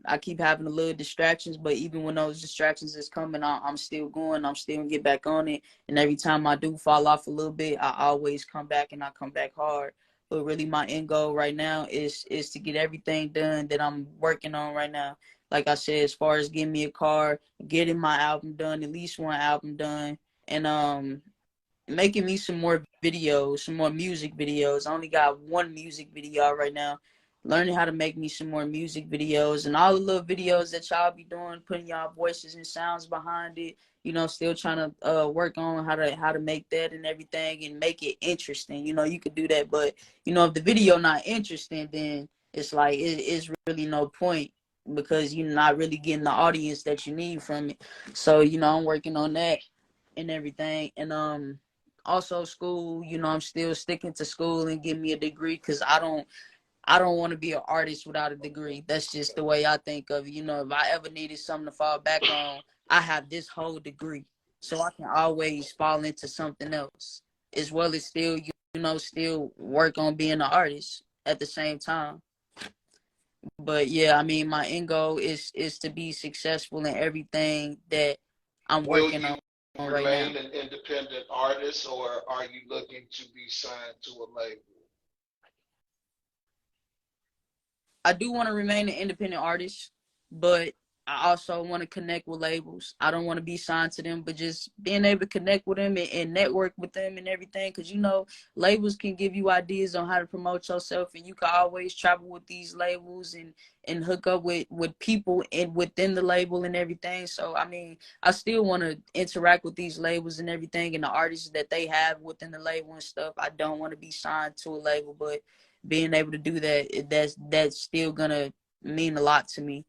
I keep having a little distractions, but even when those distractions is coming, I'm still going, I'm still gonna get back on it, and every time I do fall off a little bit, I always come back and I come back hard. But really, my end goal right now is to get everything done that I'm working on right now. Like I said, as far as getting me a car, getting my album done, at least one album done, and making me some more videos, some more music videos. I only got one music video right now. Learning how to make me some more music videos and all the little videos that y'all be doing, putting y'all voices and sounds behind it. You know, still trying to work on how to make that and everything and make it interesting. You know, you could do that, but you know, if the video not interesting, then it's like it's really no point because you're not really getting the audience that you need from it. So you know, I'm working on that and everything, and also school. You know, I'm still sticking to school and getting me a degree because I don't want to be an artist without a degree. That's just the way I think of it. You know, if I ever needed something to fall back on, I have this whole degree, so I can always fall into something else as well as still you know still work on being an artist at the same time. But yeah, I mean, my end goal is to be successful in everything that I'm Will working you on right now. remain an independent artist, or are you looking to be signed to a label? I do want to remain an independent artist, but I also want to connect with labels. I don't want to be signed to them, but just being able to connect with them and network with them and everything. Because, you know, labels can give you ideas on how to promote yourself, and you can always travel with these labels and hook up with people within the label and everything. So, I mean, I still want to interact with these labels and everything and the artists that they have within the label and stuff. I don't want to be signed to a label, but being able to do that, that's still gonna mean a lot to me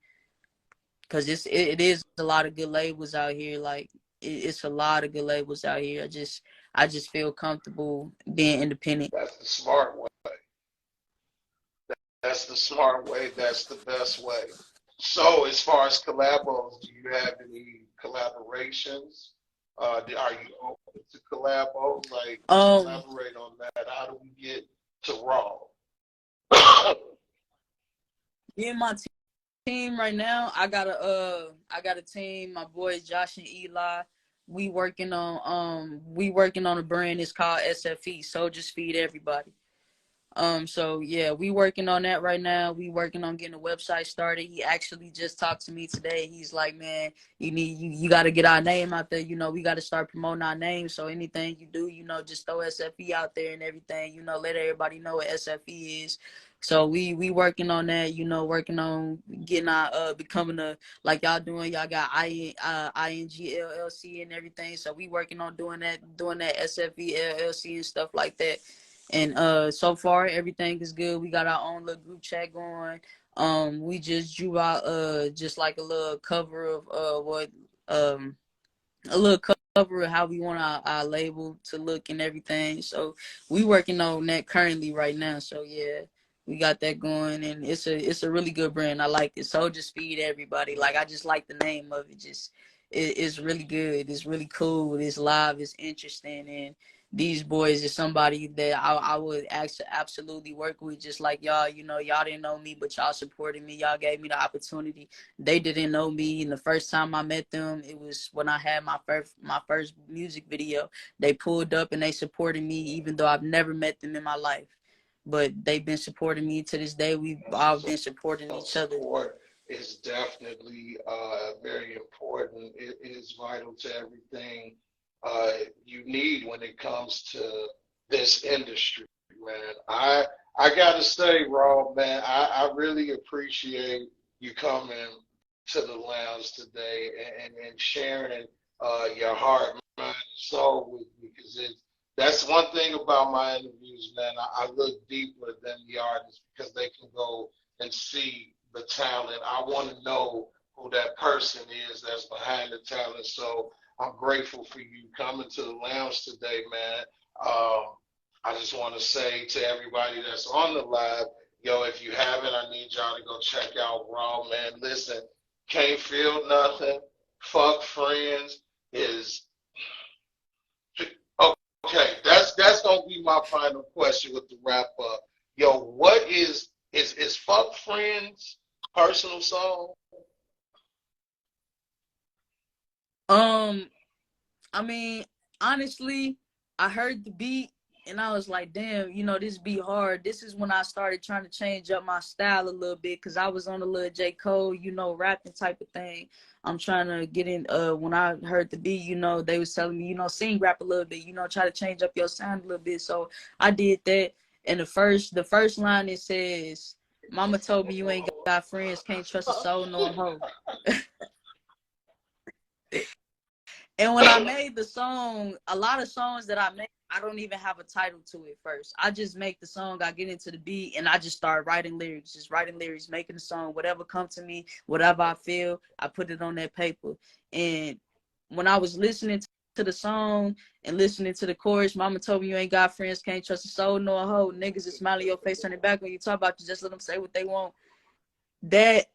because it is a lot of good labels out here. Like it's a lot of good labels out here. I just feel comfortable being independent. That's the smart way. That's the smart way. That's the best way. So, as far as collabos, do you have any collaborations? Are you open to collabos? Like, Um, elaborate on that. How do we get to Raw? me and my team right now, I got a team. My boys Josh and Eli. We working on a brand. It's called SFE. Soldiers Feed Everybody. So yeah, we working on that right now. We working on getting a website started. He actually just talked to me today. He's like, man, you got to get our name out there. You know, we got to start promoting our name. So anything you do, you know, just throw SFE out there and everything. You know, let everybody know what SFE is. So we working on that. You know, working on getting our becoming a like y'all doing. Y'all got ING LLC and everything. So we working on doing that SFE LLC and stuff like that. And so far everything is good. We got our own little group chat going. We just drew out just like a little cover of what a little cover of how we want our label to look and everything. So we working on that currently right now. So yeah, we got that going, and it's a really good brand. I like it. So just feed everybody. Like I just like the name of it. Just it's really good. It's really cool. It's live. It's interesting, and these boys is somebody that I would actually absolutely work with, just like y'all. You know, y'all didn't know me, but y'all supported me. Y'all gave me the opportunity. They didn't know me, and the first time I met them, it was when I had my first music video. They pulled up and they supported me, even though I've never met them in my life. But they've been supporting me to this day. We've all So, been supporting each other. support is definitely very important. It is vital to everything uh, you need when it comes to this industry, man. I gotta say, Raw, man, I really appreciate you coming to the lounge today and sharing your heart, mind, and soul with me, because that's one thing about my interviews, man. I look deeper than the artist because they can go and see the talent. I want to know who that person is that's behind the talent. So I'm grateful for you coming to the lounge today, man. Um, I just want to say to everybody that's on the live, yo, if you haven't, I need y'all to go check out Raw, man. Listen, can't feel nothing. Fuck friends is okay. That's gonna be my final question with the wrap up. Yo, what is fuck friends personal song? Um, I mean, honestly, I heard the beat And I was like, damn, you know, this be hard. This is when I started trying to change up my style a little bit, because I was on a little J. Cole, you know, rapping type of thing. I'm trying to get in. When I heard the beat, you know, they was telling me, you know, sing rap a little bit, you know, try to change up your sound a little bit. So I did that. And the first line, it says, "Mama told me you ain't got friends, can't trust a soul nor a hoe." And when I made the song, a lot of songs that I make, I don't even have a title to it first. I just make the song, I get into the beat, and I just start writing lyrics, making the song, whatever come to me, whatever I feel, I put it on that paper. And when I was listening to the song and listening to the chorus, "Mama told me you ain't got friends, can't trust a soul nor a hoe. Niggas is smiling your face, turning back when you talk about you, just let them say what they want." That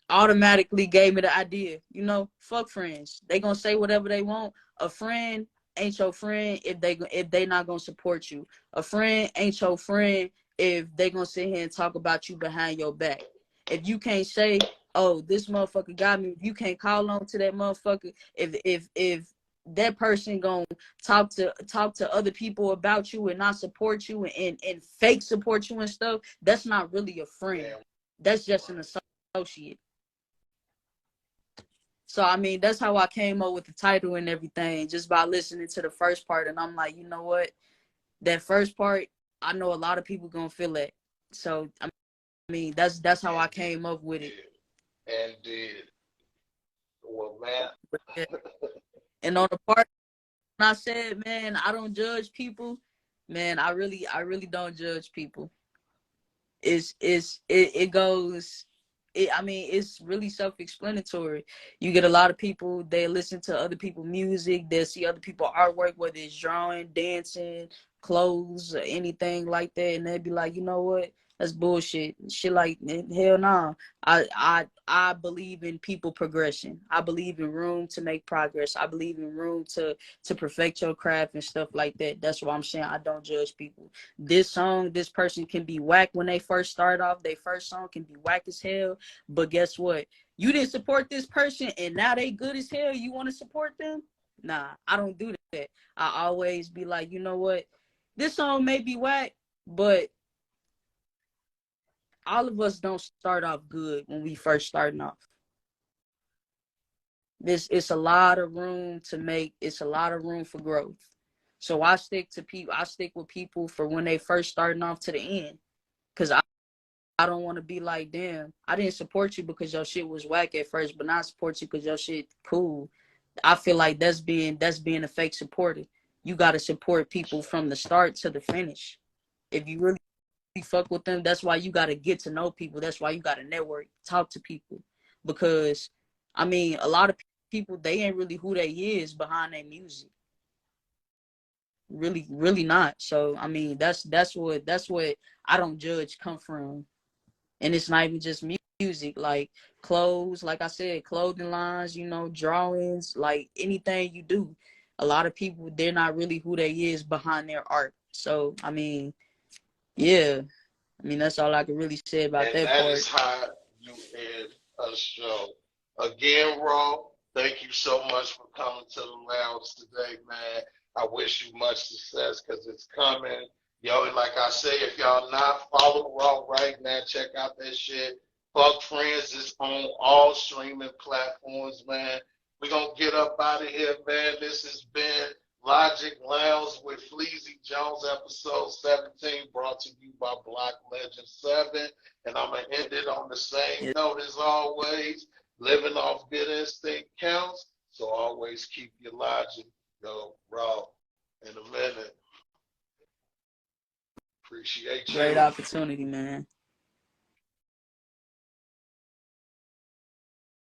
automatically gave me the idea, you know, fuck friends. They gonna say whatever they want. A friend ain't your friend if they not gonna support you. A friend ain't your friend if they gonna sit here and talk about you behind your back. If you can't say, "Oh, this motherfucker got me," if you can't call on to that motherfucker, if that person gonna talk to other people about you and not support you and fake support you and stuff, that's not really a friend. That's just an associate. So, I mean, that's how I came up with the title and everything, just by listening to the first part. And I'm like, you know what? That first part, I know a lot of people gonna feel it. So, I mean, that's how I came up with it. And did. Well, man. But, yeah. And on the part when I said, man, I don't judge people, man, I really don't judge people. It goes, I mean, it's really self-explanatory. You get a lot of people, they listen to other people's music, they see other people's artwork, whether it's drawing, dancing, clothes, or anything like that, and they be like, you know what, that's bullshit. Shit, like, hell no. I believe in people progression. I believe in room to make progress. I believe in room to perfect your craft and stuff like that. That's why I'm saying I don't judge people. This song, this person can be whack when they first start off. Their first song can be whack as hell. But guess what? You didn't support this person and now they good as hell. You want to support them? Nah, I don't do that. I always be like, you know what? This song may be whack, but all of us don't start off good when we first starting off. It's a lot of room to make, it's a lot of room for growth. So I stick with people for when they first starting off to the end. Cause I don't want to be like, damn, I didn't support you because your shit was whack at first, but now I support you because your shit cool. I feel like that's being a fake supporter. You gotta support people from the start to the finish. If you really fuck with them, that's why you gotta get to know people. That's why you gotta network, talk to people. Because I mean, a lot of people, they ain't really who they is behind their music. Really, really not. So I mean, that's what I don't judge come from. And it's not even just music, like clothes, like I said, clothing lines, you know, drawings, like anything you do. A lot of people, they're not really who they is behind their art. So I mean, yeah, I mean, that's all I can really say about And that that part. is how you end a show. Again, Raww, thank you so much for coming to the lounge today, man. I wish you much success because it's coming. Yo, and like I say, if y'all not follow Raww right now, check out that shit. Fuck Friends is on all streaming platforms, man. We're going to get up out of here, man. This has been Logic Lounge with Fleezy Jones, episode 17, brought to you by Block Legend 7. And I'm going to end it on the same Yeah, note as always. Living off good instinct counts. So always keep your logic. Yo, Raww, in a minute. Appreciate great you. opportunity, man.